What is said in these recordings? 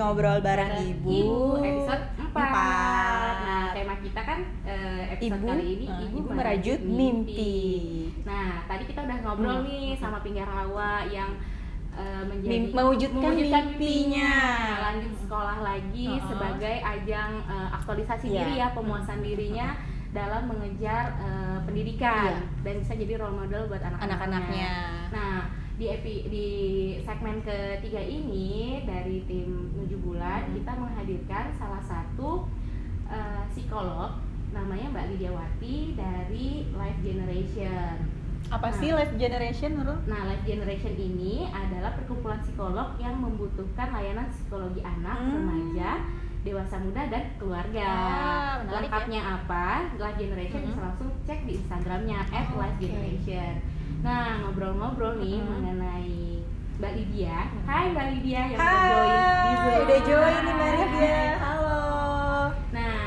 ngobrol bareng Ibu episode 4. Nah, tema kita kan episode kali ini Ibu merajut mimpi. Nah, tadi kita udah ngobrol nih sama Pinggar Hawa yang mewujudkan mimpinya, lanjut sekolah lagi sebagai ajang aktualisasi diri ya, pemuasan dirinya dalam mengejar pendidikan dan bisa jadi role model buat anak-anaknya. Nah, di segmen ketiga ini dari tim 7 bulan kita menghadirkan salah satu psikolog namanya Mbak Lidiawati dari Life Generation. Apa sih Life Generation, Nurul? Nah, Life Generation ini adalah perkumpulan psikolog yang membutuhkan layanan psikologi anak, remaja, dewasa muda, dan keluarga. Lengkapnya ya? Apa? Life Generation bisa langsung cek di Instagramnya @lifegeneration. Nah, ngobrol-ngobrol nih mengenai Mbak Lydia. Hai Mbak Lydia yang udah join di Zoom. Udah join nih Mbak Lydia. Halo. Nah,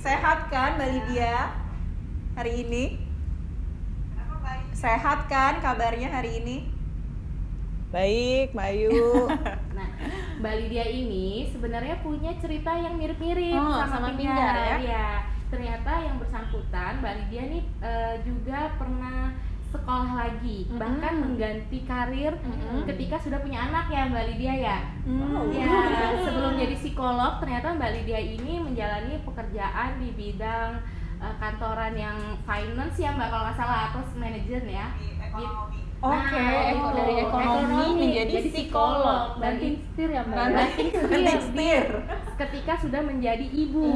sehat kan Mbak Lydia hari ini? Sehat kan kabarnya hari ini? Baik, Mbak Ayu. Nah, Mbak Lydia ini sebenarnya punya cerita yang mirip-mirip sama Pinggar ya. Ternyata yang bersangkutan Mbak Lydia nih juga pernah sekolah lagi, bahkan mengganti karir ketika sudah punya anak ya Mbak Lydia ya. Ya, sebelum jadi psikolog ternyata Mbak Lydia ini menjalani pekerjaan di bidang kantoran yang finance ya Mbak, kalau nggak salah, atau manajer ya. Oke, dari ekonomi menjadi psikolog. Banting setir ya Mbak. Banting setir. Ketika sudah menjadi ibu,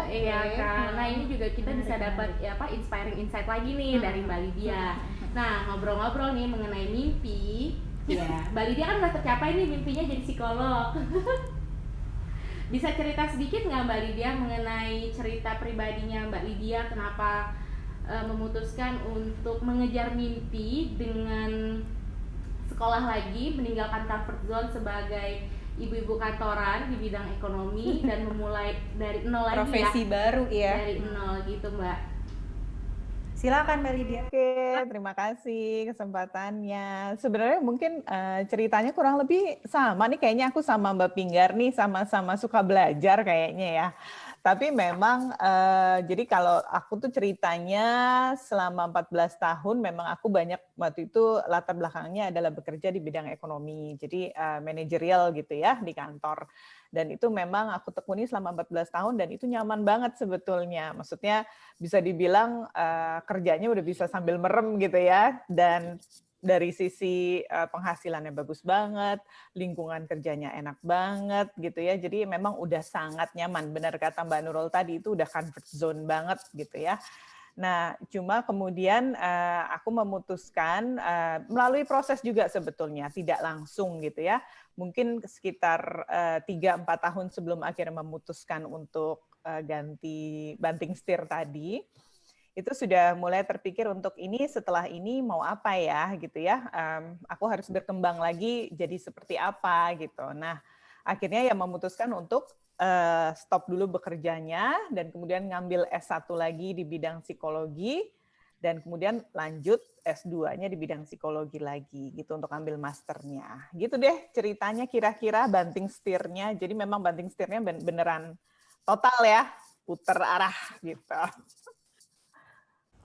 ya kan. Nah, ini juga kita bisa dapat inspiring insight lagi nih dari Mbak Lydia. Nah, ngobrol-ngobrol nih mengenai mimpi. Ya, Mbak Lydia kan udah tercapai nih mimpinya jadi psikolog. Bisa cerita sedikit nggak Mbak Lydia mengenai cerita pribadinya Mbak Lydia, kenapa memutuskan untuk mengejar mimpi dengan sekolah lagi, meninggalkan comfort zone sebagai ibu-ibu kantoran di bidang ekonomi dan memulai dari nol lagi profesi baru ya? Dari nol gitu Mbak. Silakan Mbak Lydia. Oke, terima kasih kesempatannya. Sebenarnya mungkin ceritanya kurang lebih sama nih, kayaknya aku sama Mbak Pinggar nih, sama-sama suka belajar kayaknya ya. Tapi memang, jadi kalau aku tuh ceritanya selama 14 tahun, memang aku banyak waktu itu latar belakangnya adalah bekerja di bidang ekonomi. Jadi manajerial gitu ya di kantor. Dan itu memang aku tekuni selama 14 tahun dan itu nyaman banget sebetulnya. Maksudnya bisa dibilang kerjanya udah bisa sambil merem gitu ya. Dan dari sisi penghasilannya bagus banget, lingkungan kerjanya enak banget gitu ya. Jadi memang udah sangat nyaman. Benar kata Mbak Nurul tadi, itu udah comfort zone banget gitu ya. Nah, cuma kemudian aku memutuskan melalui proses juga sebetulnya, tidak langsung gitu ya. Mungkin sekitar 3-4 tahun sebelum akhirnya memutuskan untuk ganti banting setir tadi, itu sudah mulai terpikir untuk ini setelah ini mau apa ya gitu ya. Aku harus berkembang lagi jadi seperti apa gitu. Nah, akhirnya ya memutuskan untuk stop dulu bekerjanya dan kemudian ngambil S1 lagi di bidang psikologi dan kemudian lanjut S2-nya di bidang psikologi lagi gitu untuk ambil masternya. Gitu deh ceritanya kira-kira banting setirnya. Jadi memang banting setirnya beneran total ya, puter arah gitu.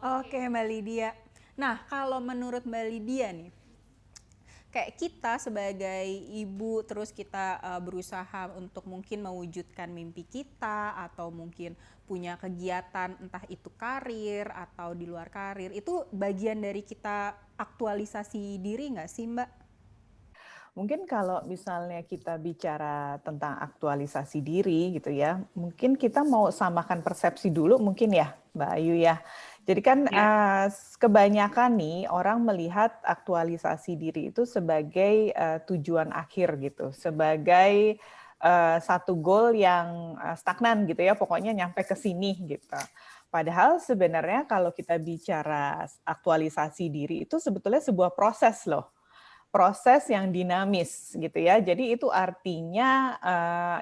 Oke Mbak Lydia. Nah, kalau menurut Mbak Lydia nih, kayak kita sebagai ibu terus kita berusaha untuk mungkin mewujudkan mimpi kita atau mungkin punya kegiatan entah itu karir atau di luar karir, itu bagian dari kita aktualisasi diri nggak sih Mbak? Mungkin kalau misalnya kita bicara tentang aktualisasi diri gitu ya, mungkin kita mau samakan persepsi dulu mungkin ya Mbak Ayu ya. Jadi kan kebanyakan nih orang melihat aktualisasi diri itu sebagai tujuan akhir gitu, sebagai satu goal yang stagnan gitu ya, pokoknya nyampe ke sini gitu. Padahal sebenarnya kalau kita bicara aktualisasi diri itu sebetulnya sebuah proses loh. Proses yang dinamis gitu ya. Jadi itu artinya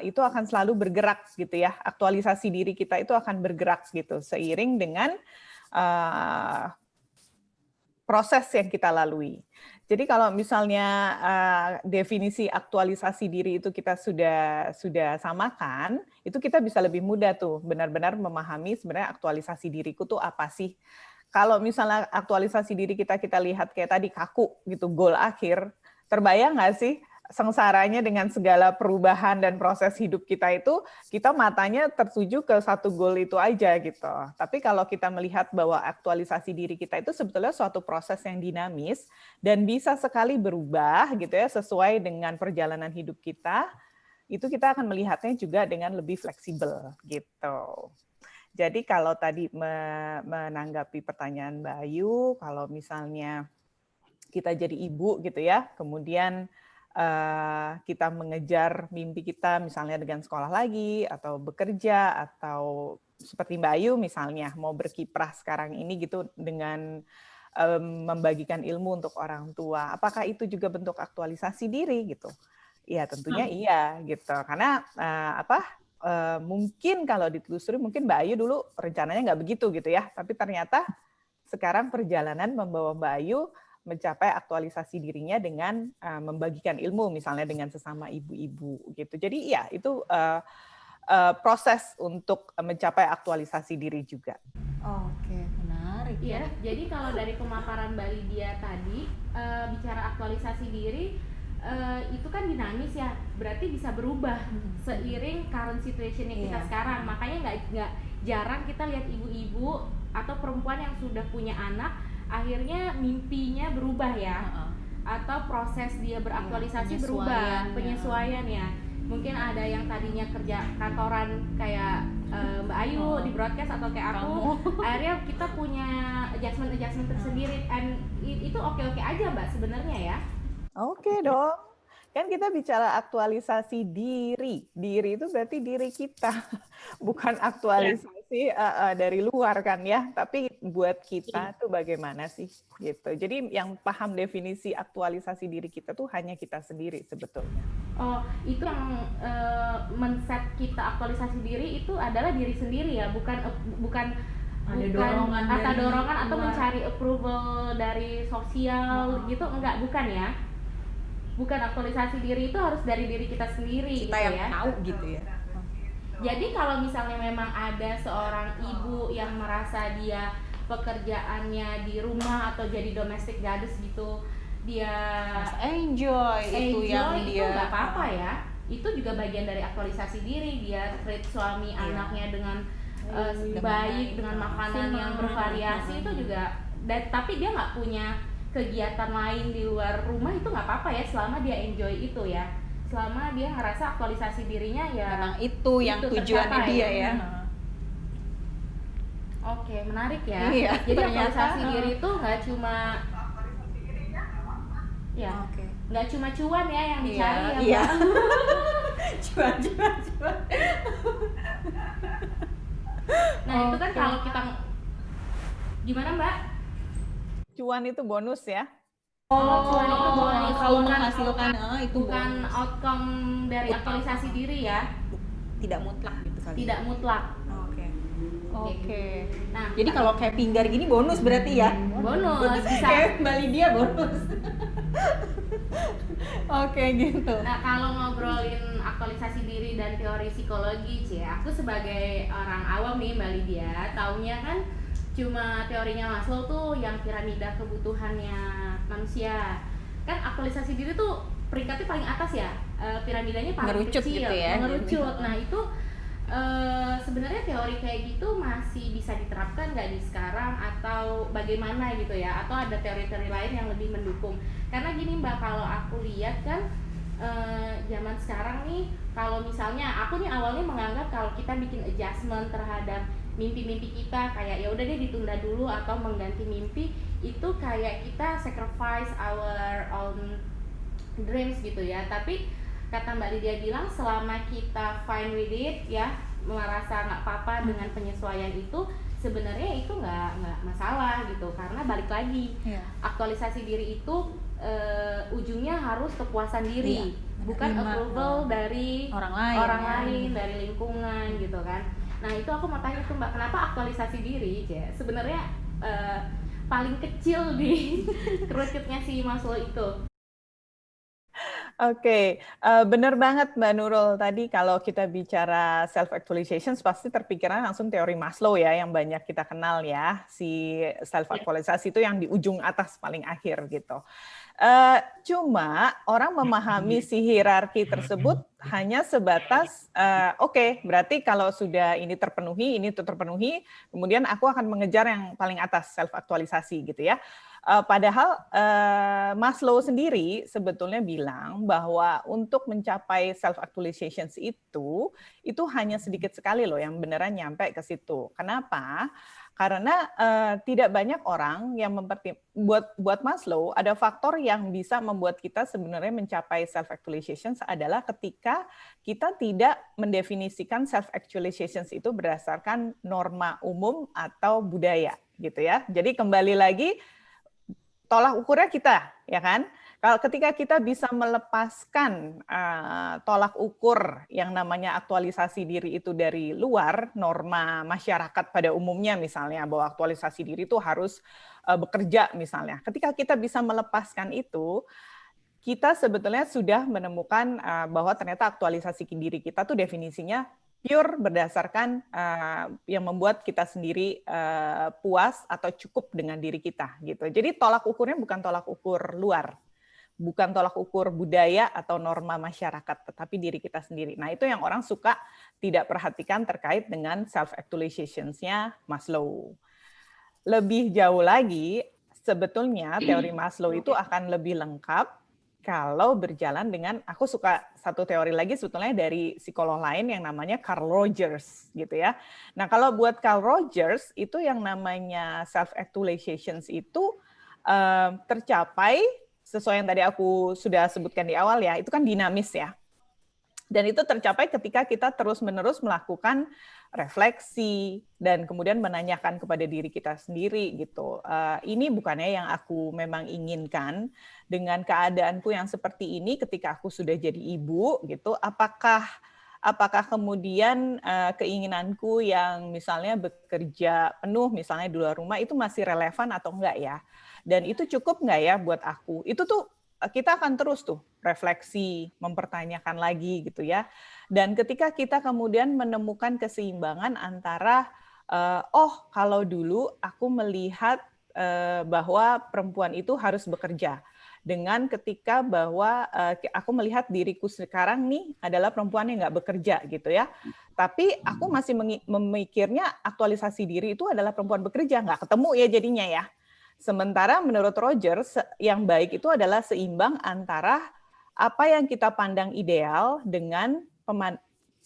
itu akan selalu bergerak gitu ya. Aktualisasi diri kita itu akan bergerak gitu seiring dengan proses yang kita lalui. Jadi kalau misalnya definisi aktualisasi diri itu kita sudah samakan, itu kita bisa lebih mudah tuh benar-benar memahami sebenarnya aktualisasi diriku tuh apa sih. Kalau misalnya aktualisasi diri kita lihat kayak tadi kaku gitu, goal akhir, terbayang nggak sih sengsaranya dengan segala perubahan dan proses hidup kita itu, kita matanya tertuju ke satu goal itu aja gitu. Tapi kalau kita melihat bahwa aktualisasi diri kita itu sebetulnya suatu proses yang dinamis dan bisa sekali berubah gitu ya sesuai dengan perjalanan hidup kita, itu kita akan melihatnya juga dengan lebih fleksibel gitu. Jadi kalau tadi menanggapi pertanyaan Mbak Ayu, kalau misalnya kita jadi ibu gitu ya, kemudian kita mengejar mimpi kita misalnya dengan sekolah lagi atau bekerja atau seperti Mbak Ayu misalnya mau berkiprah sekarang ini gitu dengan membagikan ilmu untuk orang tua. Apakah itu juga bentuk aktualisasi diri gitu? Ya tentunya iya gitu. Karena mungkin kalau ditelusuri mungkin Mbak Ayu dulu rencananya nggak begitu gitu ya. Tapi ternyata sekarang perjalanan membawa Mbak Ayu mencapai aktualisasi dirinya dengan membagikan ilmu misalnya dengan sesama ibu-ibu gitu. Jadi ya itu proses untuk mencapai aktualisasi diri juga. Oke, menarik ya. Jadi kalau dari pemaparan Mbak Lydia tadi bicara aktualisasi diri itu kan dinamis ya, berarti bisa berubah seiring current situation yang kita sekarang. Makanya nggak jarang kita lihat ibu-ibu atau perempuan yang sudah punya anak akhirnya mimpinya berubah ya, atau proses dia beraktualisasi berubah, penyesuaian ya. Mungkin ada yang tadinya kerja kantoran kayak Mbak Ayu di broadcast atau kayak aku, akhirnya kita punya adjustment tersendiri, and itu oke-oke aja Mbak sebenarnya ya. Oke dong. Kan kita bicara aktualisasi diri. Diri itu berarti diri kita. Bukan aktualisasi dari luar kan ya. Tapi buat kita tuh bagaimana sih gitu. Jadi yang paham definisi aktualisasi diri kita tuh hanya kita sendiri sebetulnya. Oh, itu yang men-set kita aktualisasi diri itu adalah diri sendiri ya, bukan dorongan atau mencari approval dari sosial gitu, bukan ya. Bukan, aktualisasi diri itu harus dari diri kita sendiri kita gitu yang ya. tahu gitu ya. Jadi kalau misalnya memang ada seorang ibu yang merasa dia pekerjaannya di rumah atau jadi domestic goddess gitu, dia enjoy itu yang itu dia nggak apa-apa ya. Itu juga bagian dari aktualisasi diri. Dia treat suami anaknya dengan baik, dengan makanan yang bervariasi itu juga. Tapi dia nggak punya kegiatan lain di luar rumah, itu nggak apa-apa ya selama dia enjoy itu ya, selama dia ngerasa aktualisasi dirinya ya memang itu yang tujuannya dia ya. Oke, menarik ya. Iya, jadi ternyata, aktualisasi diri itu nggak cuma nggak cuma cuan ya yang dicari ya. Iya. cuan. Nah itu kan kalau kita gimana Mbak? Cuan itu bonus ya. Cuan itu bonus. Kalau menghasilkan itu bukan bonus. Outcome dari aktualisasi diri ya. Tidak mutlak gitu kali. Tidak mutlak. Oke. Nah, jadi kalau kayak pinggar gini bonus berarti ya? Bonus. Bisa. Kayak Mbak Lydia bonus. Oke gitu. Nah kalau ngobrolin aktualisasi diri dan teori psikologi, aku sebagai orang awam nih Mbak Lydia, taunya kan cuma teorinya Maslow tuh yang piramida kebutuhannya manusia. Kan aktualisasi diri tuh peringkatnya paling atas ya, piramidanya paling mengerucut kecil, gitu ya. Mengerucut. Nah itu sebenarnya teori kayak gitu masih bisa diterapkan nggak di sekarang atau bagaimana gitu ya? Atau ada teori-teori lain yang lebih mendukung? Karena gini Mbak, kalau aku lihat kan zaman sekarang nih, kalau misalnya aku nih awalnya menganggap kalau kita bikin adjustment terhadap mimpi-mimpi kita, kayak ya udah deh ditunda dulu atau mengganti mimpi, itu kayak kita sacrifice our own dreams gitu ya. Tapi kata Mbak Lydia bilang selama kita fine with it ya, merasa nggak apa-apa dengan penyesuaian itu, sebenarnya itu nggak masalah gitu. Karena balik lagi, aktualisasi diri itu ujungnya harus kepuasan diri, bukan approval dari orang lain, dari lingkungan gitu kan. Nah itu aku mau tanya tuh Mbak, kenapa aktualisasi diri sebenarnya paling kecil di kerucutnya si Maslow itu? Oke, benar banget Mbak Nurul. Tadi kalau kita bicara self-actualization, pasti terpikiran langsung teori Maslow ya, yang banyak kita kenal ya. Si self-actualizasi itu yang di ujung atas paling akhir gitu. Cuma orang memahami si hierarki tersebut hanya sebatas, oke, berarti kalau sudah ini terpenuhi, kemudian aku akan mengejar yang paling atas, self-aktualisasi gitu ya. Padahal Maslow sendiri sebetulnya bilang bahwa untuk mencapai self-actualization itu hanya sedikit sekali loh yang beneran nyampe ke situ. Kenapa? Karena tidak banyak orang yang buat Maslow ada faktor yang bisa membuat kita sebenarnya mencapai self-actualization adalah ketika kita tidak mendefinisikan self-actualization itu berdasarkan norma umum atau budaya gitu ya. Jadi kembali lagi tolak ukurnya kita, ya kan? Kalau ketika kita bisa melepaskan tolak ukur yang namanya aktualisasi diri itu dari luar norma masyarakat pada umumnya, misalnya bahwa aktualisasi diri itu harus bekerja misalnya. Ketika kita bisa melepaskan itu, kita sebetulnya sudah menemukan bahwa ternyata aktualisasi diri kita tuh definisinya pure berdasarkan yang membuat kita sendiri puas atau cukup dengan diri kita gitu. Jadi tolak ukurnya bukan tolak ukur luar, bukan tolak ukur budaya atau norma masyarakat, tetapi diri kita sendiri. Nah, itu yang orang suka tidak perhatikan terkait dengan self-actualization-nya Maslow. Lebih jauh lagi, sebetulnya teori Maslow itu akan lebih lengkap kalau berjalan dengan, aku suka satu teori lagi sebetulnya dari psikolog lain yang namanya Carl Rogers gitu ya. Nah, kalau buat Carl Rogers itu yang namanya self-actualization itu tercapai sesuai yang tadi aku sudah sebutkan di awal ya, itu kan dinamis ya. Dan itu tercapai ketika kita terus-menerus melakukan refleksi dan kemudian menanyakan kepada diri kita sendiri gitu. Ini bukannya yang aku memang inginkan dengan keadaanku yang seperti ini ketika aku sudah jadi ibu gitu. Apakah kemudian keinginanku yang misalnya bekerja penuh misalnya di luar rumah itu masih relevan atau enggak ya? Dan itu cukup enggak ya buat aku? Itu tuh kita akan terus tuh refleksi, mempertanyakan lagi gitu ya. Dan ketika kita kemudian menemukan keseimbangan antara kalau dulu aku melihat bahwa perempuan itu harus bekerja, dengan ketika bahwa aku melihat diriku sekarang nih adalah perempuan yang nggak bekerja gitu ya. Tapi aku masih memikirnya aktualisasi diri itu adalah perempuan bekerja, nggak ketemu ya jadinya ya. Sementara menurut Rogers, yang baik itu adalah seimbang antara apa yang kita pandang ideal dengan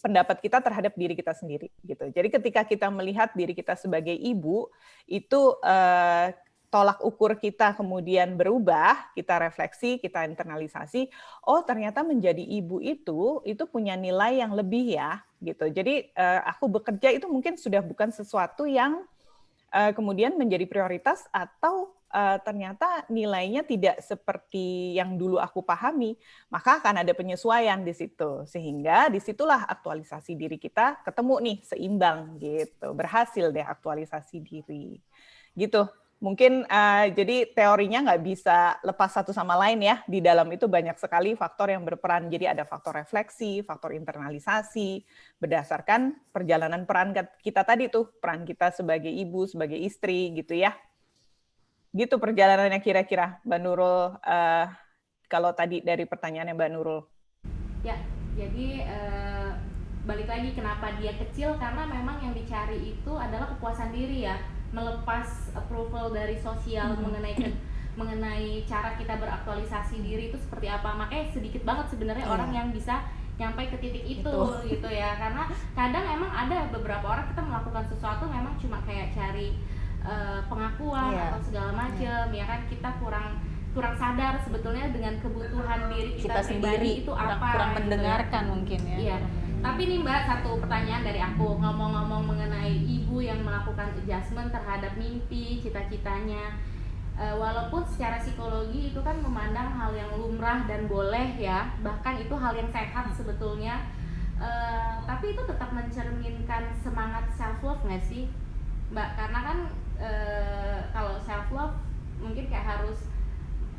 pendapat kita terhadap diri kita sendiri. Gitu. Jadi ketika kita melihat diri kita sebagai ibu, itu tolak ukur kita kemudian berubah, kita refleksi, kita internalisasi, oh ternyata menjadi ibu itu punya nilai yang lebih ya. Gitu. Jadi aku bekerja itu mungkin sudah bukan sesuatu yang kemudian menjadi prioritas atau ternyata nilainya tidak seperti yang dulu aku pahami, maka akan ada penyesuaian di situ. Sehingga disitulah aktualisasi diri kita ketemu nih, seimbang gitu. Berhasil deh aktualisasi diri. Gitu. Mungkin jadi teorinya nggak bisa lepas satu sama lain ya. Di dalam itu banyak sekali faktor yang berperan. Jadi ada faktor refleksi, faktor internalisasi, berdasarkan perjalanan peran kita tadi tuh. Peran kita sebagai ibu, sebagai istri gitu ya. Gitu perjalanannya kira-kira Mbak Nurul. Kalau tadi dari pertanyaannya Mbak Nurul. Ya, jadi balik lagi kenapa dia kecil, karena memang yang dicari itu adalah kepuasan diri ya. Melepas approval dari sosial mengenai cara kita beraktualisasi diri itu seperti apa. Makanya sedikit banget sebenarnya orang yang bisa nyampai ke titik itu gitu ya. Karena kadang emang ada beberapa orang kita melakukan sesuatu memang cuma kayak cari pengakuan atau segala macam ya kan, kita kurang sadar sebetulnya dengan kebutuhan diri kita sendiri itu apa, kurang gitu mendengarkan ya. Mungkin ya. Iya. Tapi nih Mbak, satu pertanyaan dari aku, ngomong-ngomong mengenai ibu yang melakukan adjustment terhadap mimpi, cita-citanya, walaupun secara psikologi itu kan memandang hal yang lumrah dan boleh ya, bahkan itu hal yang sehat sebetulnya, tapi itu tetap mencerminkan semangat self love nggak sih Mbak? Karena kan kalau self love mungkin kayak harus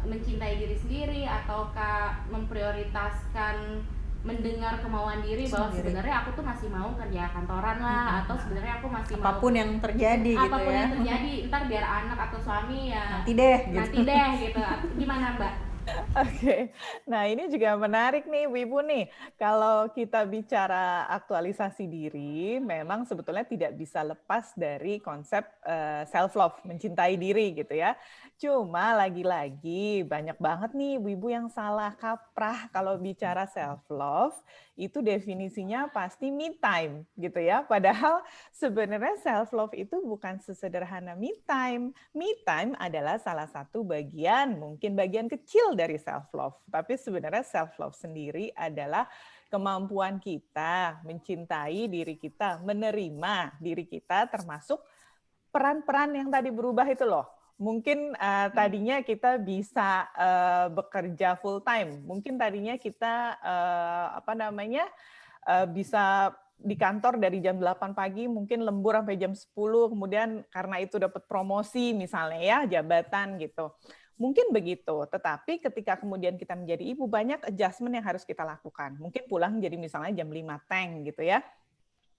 mencintai diri sendiri ataukah memprioritaskan mendengar kemauan diri bahwa sebenarnya aku tuh masih mau kerja kantoran lah, atau sebenarnya aku masih mau apapun yang terjadi gitu apapun ya. yang terjadi, ntar biar anak atau suami ya Nanti deh gitu. Gimana Mbak? Oke, nah ini juga menarik nih, Wibu nih. Kalau kita bicara aktualisasi diri, memang sebetulnya tidak bisa lepas dari konsep self love, mencintai diri gitu ya. Cuma lagi-lagi banyak banget nih Wibu yang salah kaprah kalau bicara self love, itu definisinya pasti me time gitu ya. Padahal sebenarnya self love itu bukan sesederhana me time. Me time adalah salah satu bagian, mungkin bagian kecil dari self love. Tapi sebenarnya self love sendiri adalah kemampuan kita mencintai diri kita, menerima diri kita, termasuk peran-peran yang tadi berubah itu loh. Mungkin tadinya kita bisa bekerja full time, mungkin tadinya kita bisa di kantor dari jam 8 pagi, mungkin lembur sampai jam 10, kemudian karena itu dapat promosi misalnya ya, jabatan gitu. Mungkin begitu, tetapi ketika kemudian kita menjadi ibu, banyak adjustment yang harus kita lakukan. Mungkin pulang jadi misalnya jam 5 teng gitu ya.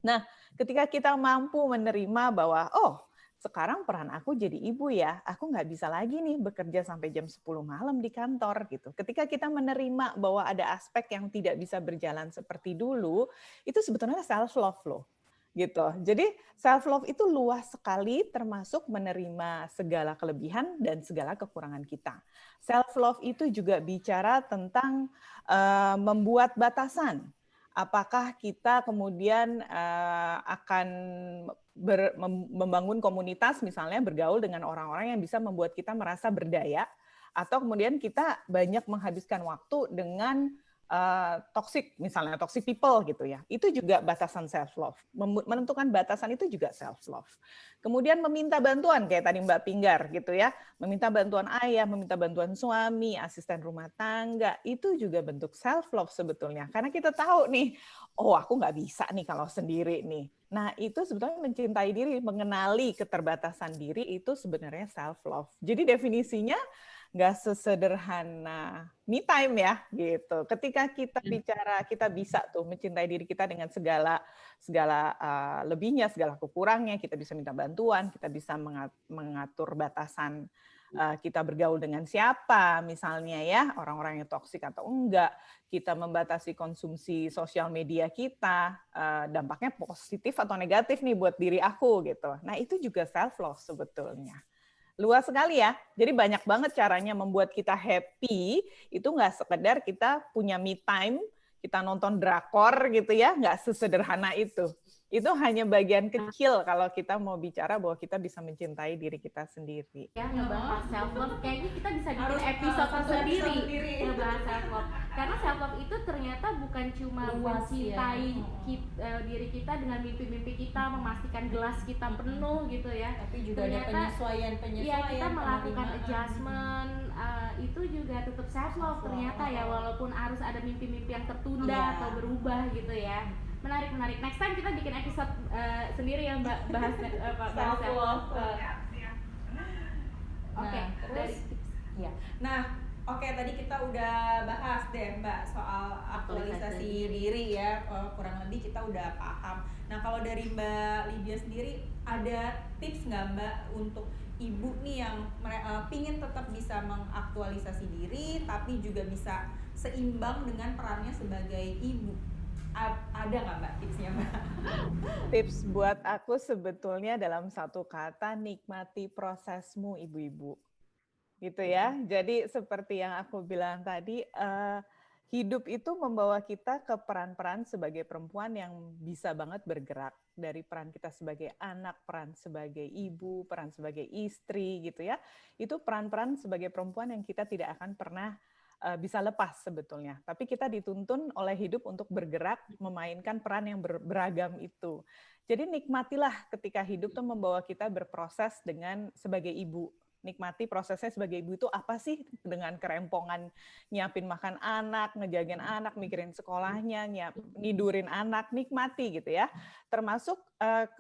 Nah, ketika kita mampu menerima bahwa, oh, sekarang peran aku jadi ibu ya, aku nggak bisa lagi nih bekerja sampai jam 10 malam di kantor gitu. Ketika kita menerima bahwa ada aspek yang tidak bisa berjalan seperti dulu, itu sebetulnya self love loh. Gitu. Jadi self love itu luas sekali, termasuk menerima segala kelebihan dan segala kekurangan kita. Self love itu juga bicara tentang membuat batasan. Apakah kita kemudian akan membangun komunitas, misalnya bergaul dengan orang-orang yang bisa membuat kita merasa berdaya, atau kemudian kita banyak menghabiskan waktu dengan toxic, misalnya toxic people gitu ya. Itu juga batasan self love. Menentukan batasan itu juga self love. Kemudian meminta bantuan kayak tadi Mbak Pinggar gitu ya. Meminta bantuan ayah, meminta bantuan suami, asisten rumah tangga, itu juga bentuk self love sebetulnya. Karena kita tahu nih, oh aku nggak bisa nih kalau sendiri nih. Nah itu sebetulnya mencintai diri, mengenali keterbatasan diri itu sebenarnya self love. Jadi definisinya nggak sesederhana me time ya gitu. Ketika kita bicara, kita bisa tuh mencintai diri kita dengan segala lebihnya, segala kekurangnya. Kita bisa minta bantuan, kita bisa mengatur batasan kita bergaul dengan siapa, misalnya ya orang-orang yang toksik atau enggak. Kita membatasi konsumsi sosial media kita, dampaknya positif atau negatif nih buat diri aku gitu. Nah itu juga self love sebetulnya. Luas sekali ya. Jadi banyak banget caranya membuat kita happy. Itu nggak sekedar kita punya me time, kita nonton drakor gitu ya, nggak sesederhana itu. Itu hanya bagian kecil kalau kita mau bicara bahwa kita bisa mencintai diri kita sendiri. Ya, ngebahas self love kayaknya kita bisa bikin episode sendiri ngebahas self love. Karena self love itu ternyata bukan cuma mencintai diri kita dengan mimpi-mimpi kita, memastikan gelas kita penuh gitu ya. Tapi juga ternyata, ada penyesuaian. Iya, kita melakukan adjustment, itu juga tetap self love ternyata ya, walaupun harus ada mimpi-mimpi yang tertunda atau berubah gitu ya. Menarik. Next time kita bikin episode sendiri ya Mbak, bahas self love. Oke, terus ya. Nah, oke, tadi kita udah bahas deh Mbak soal aktualisasi diri ya, kurang lebih kita udah paham. Nah, kalau dari Mbak Lydia sendiri ada tips nggak Mbak untuk ibu nih yang pingin tetap bisa mengaktualisasi diri tapi juga bisa seimbang dengan perannya sebagai ibu? Ada nggak Mbak tipsnya Mbak? Tips buat aku sebetulnya dalam satu kata, nikmati prosesmu ibu-ibu. Gitu ya. Jadi seperti yang aku bilang tadi, hidup itu membawa kita ke peran-peran sebagai perempuan yang bisa banget bergerak. Dari peran kita sebagai anak, peran sebagai ibu, peran sebagai istri gitu ya. Itu peran-peran sebagai perempuan yang kita tidak akan pernah bisa lepas sebetulnya. Tapi kita dituntun oleh hidup untuk bergerak, memainkan peran yang beragam itu. Jadi nikmatilah ketika hidup tuh membawa kita berproses dengan sebagai ibu. Nikmati prosesnya sebagai ibu itu apa sih, dengan kerempongan nyiapin makan anak, ngejagain anak, mikirin sekolahnya, nidurin anak, nikmati gitu ya. Termasuk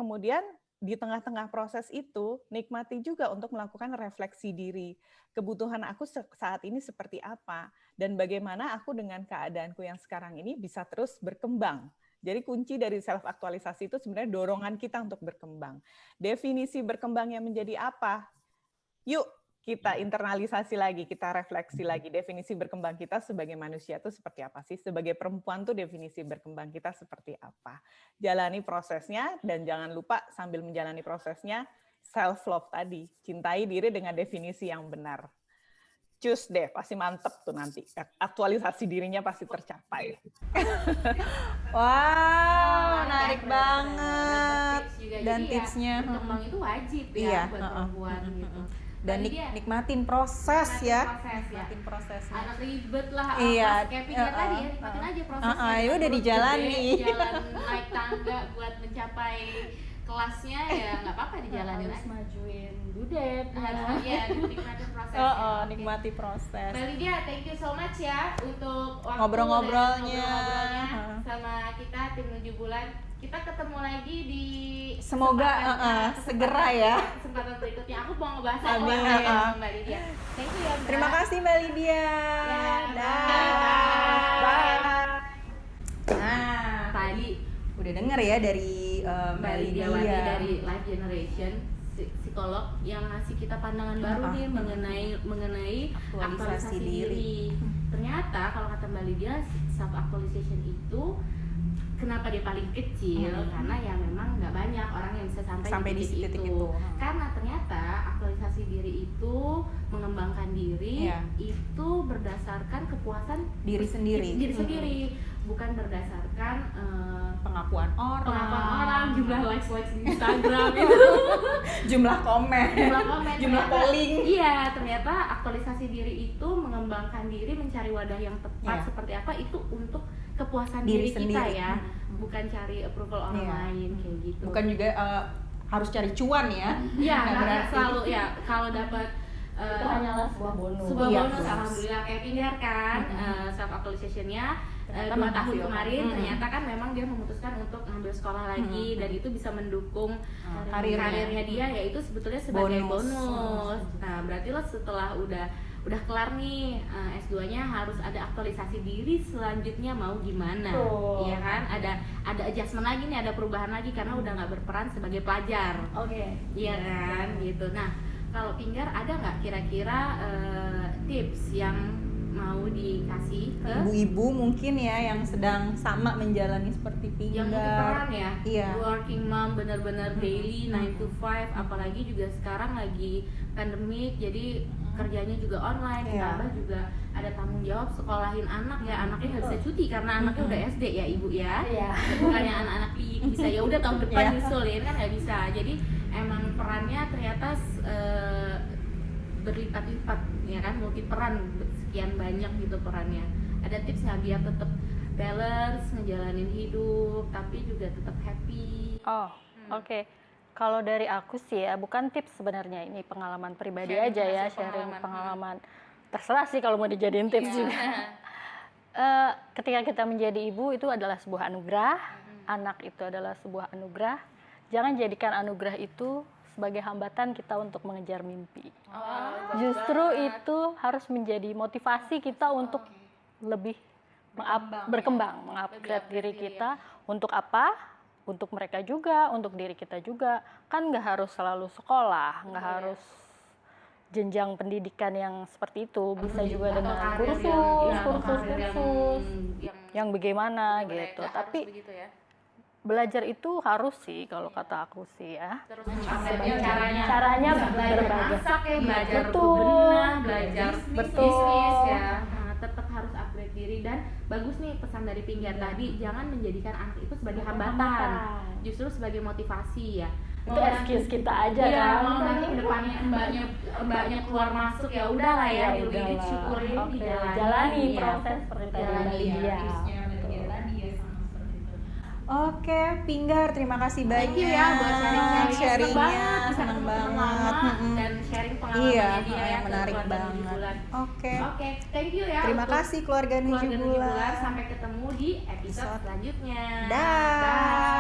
kemudian di tengah-tengah proses itu, nikmati juga untuk melakukan refleksi diri. Kebutuhan aku saat ini seperti apa, dan bagaimana aku dengan keadaanku yang sekarang ini bisa terus berkembang. Jadi kunci dari self-aktualisasi itu sebenarnya dorongan kita untuk berkembang. Definisi berkembangnya menjadi apa? Yuk, kita internalisasi lagi, kita refleksi lagi. Definisi berkembang kita sebagai manusia itu seperti apa sih? Sebagai perempuan tuh definisi berkembang kita seperti apa? Jalani prosesnya, dan jangan lupa sambil menjalani prosesnya, self-love tadi. Cintai diri dengan definisi yang benar. Cus deh, pasti mantep tuh nanti. Aktualisasi dirinya pasti tercapai. Wow, menarik banget. Dan Jadi tipsnya ya, berkembang itu wajib ya Iya, buat perempuan gitu. dan Tadi dia nikmatin proses nikmatin ya. proses ya. Nikmatin prosesnya. Anak ribet lah, Iya, kayak pikir tadi ya, nikmatin aja prosesnya. ya udah Terus dijalani. gede, jalan naik tangga buat mencapai kelasnya ya nggak apa-apa dijalanin harus aja. majuin dudet Harus ya nikmatin prosesnya. Oke. Nikmati proses. Mbak Lydia, thank you so much ya untuk waktu Ngobrol-ngobrolnya. dan ngobrol-ngobrolnya sama kita tim 7 bulan. Kita ketemu lagi di Semoga, kesempatan segera ya. kesempatan berikutnya. Aku mau ngebahas Amin. apa sama Mbak Lydia. Thank you ya Mbak. Terima kasih Mbak Lydia. Ya, Dah. bye. Nah, Tadi udah denger ya dari Mbak Lydia Wati dari Life Generation, psikolog yang ngasih kita pandangan baru nih mengenai aktualisasi diri. Ternyata kalau kata Mbak Lydia, self actualization itu kenapa dia paling kecil? Karena ya memang nggak banyak orang yang bisa sampai di titik itu. Karena ternyata aktualisasi diri itu mengembangkan diri itu berdasarkan kepuasan diri sendiri. Bukan berdasarkan Pengakuan orang, jumlah likes di Instagram itu, jumlah komen, jumlah ternyata, polling. Iya, ternyata aktualisasi diri itu mengembangkan diri, mencari wadah yang tepat seperti apa itu untuk kepuasan diri kita sendiri. ya, bukan cari approval orang lain kayak gitu. Bukan juga harus cari cuan ya. Iya, Nggak karena berarti. selalu ya kalau dapat itu hanyalah sebuah bonus. sebuah Iya, bonus, alhamdulillah kayak Pinder kan self actualization-nya 2 tahun kemarin ternyata kan memang dia memutuskan untuk ngambil sekolah lagi dan itu bisa mendukung karirnya dia, yaitu sebetulnya sebagai bonus. Nah berarti lo setelah udah kelar nih S2-nya harus ada aktualisasi diri selanjutnya mau gimana, iya kan? Ada adjustment lagi nih, ada perubahan lagi karena udah nggak berperan sebagai pelajar. Iya kan gitu. Nah kalau Pinggar ada nggak kira-kira tips yang mau dikasih ke ibu-ibu mungkin ya yang sedang sama menjalani seperti yang Pinggar. multiperan ya, Iya. working mom bener-bener daily 9 to 5, apalagi juga sekarang lagi pandemik jadi kerjanya juga online, ditambah juga ada tanggung jawab sekolahin anak ya, anaknya nggak bisa cuti karena anaknya udah SD ya ibu ya, bukannya anak-anak bisa ya udah tahun depan nyusul ya kan nggak bisa, jadi emang perannya ternyata berlipat-lipat ya kan, multiperan sekian banyak gitu perannya. Ada tips nggak biar tetap balance ngejalanin hidup tapi juga tetap happy? Oke. Kalau dari aku sih ya, bukan tips sebenarnya, ini pengalaman pribadi Sharing aja ya, hasil sharing pengalaman. pengalaman. Terserah sih kalau mau dijadiin tips juga. Ketika kita menjadi ibu itu adalah sebuah anugerah, anak itu adalah sebuah anugerah. Jangan jadikan anugerah itu sebagai hambatan kita untuk mengejar mimpi. Justru itu harus menjadi motivasi kita untuk lebih berkembang, mengupgrade diri kita. Untuk apa? Untuk mereka juga, untuk diri kita juga. Kan nggak harus selalu sekolah, nggak harus jenjang pendidikan yang seperti itu. Bisa juga dengan kursus yang bagaimana gitu. Tapi belajar itu harus sih kalau kata aku sih ya. Terus caranya belajar berbagai. masak ya, belajar Betul. bebenah, belajar Betul. bisnis ya. Nah, tetap harus upgrade diri dan bagus nih pesan dari Pinggar tadi, jangan menjadikan anak itu sebagai hambatan, justru sebagai motivasi ya. Itu excuse kita aja Iya, kan. mau nanti kedepannya mbaknya keluar masuk ya udahlah ya, diri syukurin, jalani proses seperti tadi dia. Oke, Pinggar, terima kasih banyak. Thank you ya buat sharingnya, senang senang banget banget. dan sharing pengalamannya dia ya, menarik ke keluarga 7 banget. bulan. Oke. Oke, thank you ya. Terima untuk kasih keluarga 7 keluarga 7 bulan. bulan. Sampai ketemu di episode selanjutnya. Dah. Bye.